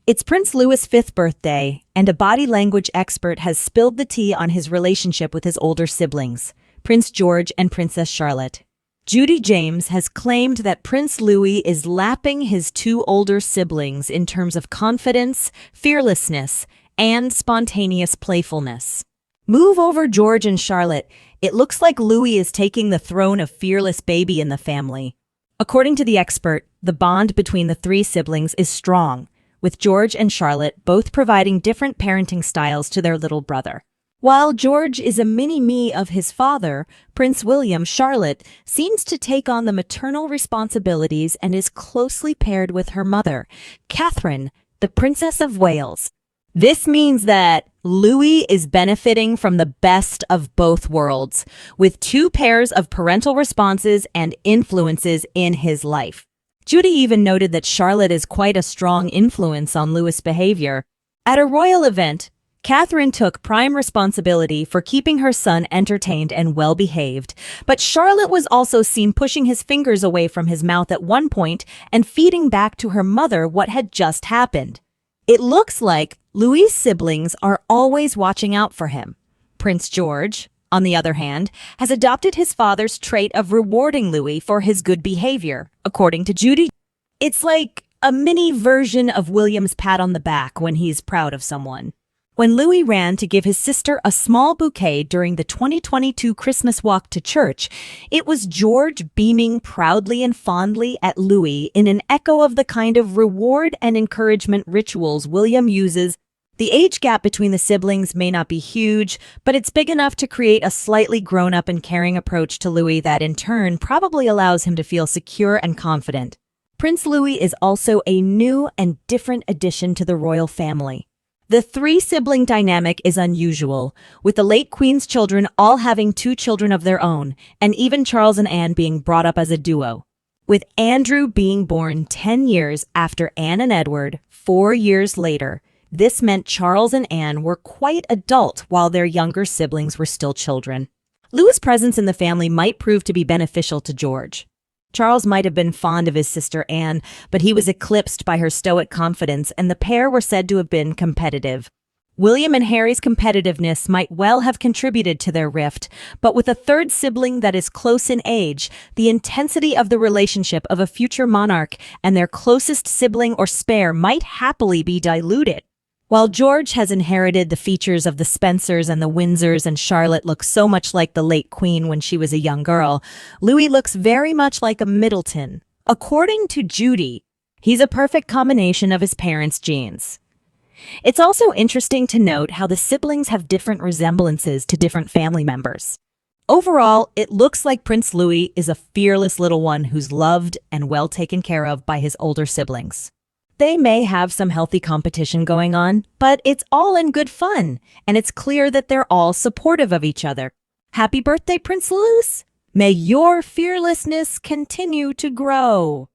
It's Prince Louis' fifth birthday, and a body language expert has spilled the tea on his relationship with his older siblings, Prince George and Princess Charlotte. Judy James has claimed that Prince Louis is lapping his two older siblings in terms of confidence, fearlessness, and spontaneous playfulness. Move over George and Charlotte. It looks like Louis is taking the throne of fearless baby in the family. According to the expert, the bond between the three siblings is strong, with George and Charlotte both providing different parenting styles to their little brother. While George is a mini-me of his father, Prince William, Charlotte seems to take on the maternal responsibilities and is closely paired with her mother, Catherine, the Princess of Wales. This means that Louis is benefiting from the best of both worlds, with two pairs of parental responses and influences in his life. Judy even noted that Charlotte is quite a strong influence on Louis' behavior. At a royal event, Catherine took prime responsibility for keeping her son entertained and well-behaved, but Charlotte was also seen pushing his fingers away from his mouth at one point and feeding back to her mother what had just happened. It looks like Louis' siblings are always watching out for him. Prince George, on the other hand, has adopted his father's trait of rewarding Louis for his good behavior, according to Judy. It's like a mini version of William's pat on the back when he's proud of someone. When Louis ran to give his sister a small bouquet during the 2022 Christmas walk to church, it was George beaming proudly and fondly at Louis in an echo of the kind of reward and encouragement rituals William uses. The age gap between the siblings may not be huge, but it's big enough to create a slightly grown-up and caring approach to Louis that in turn probably allows him to feel secure and confident. Prince Louis is also a new and different addition to the royal family. The three-sibling dynamic is unusual, with the late Queen's children all having two children of their own, and even Charles and Anne being brought up as a duo. With Andrew being born 10 years after Anne and Edward, 4 years later, this meant Charles and Anne were quite adult while their younger siblings were still children. Louis' presence in the family might prove to be beneficial to George. Charles might have been fond of his sister Anne, but he was eclipsed by her stoic confidence, and the pair were said to have been competitive. William and Harry's competitiveness might well have contributed to their rift, but with a third sibling that is close in age, the intensity of the relationship of a future monarch and their closest sibling or spare might happily be diluted. While George has inherited the features of the Spencers and the Windsors, and Charlotte looks so much like the late Queen when she was a young girl, Louis looks very much like a Middleton. According to Judy, he's a perfect combination of his parents' genes. It's also interesting to note how the siblings have different resemblances to different family members. Overall, it looks like Prince Louis is a fearless little one who's loved and well taken care of by his older siblings. They may have some healthy competition going on, but it's all in good fun, and it's clear that they're all supportive of each other. Happy birthday, Prince Louis! May your fearlessness continue to grow.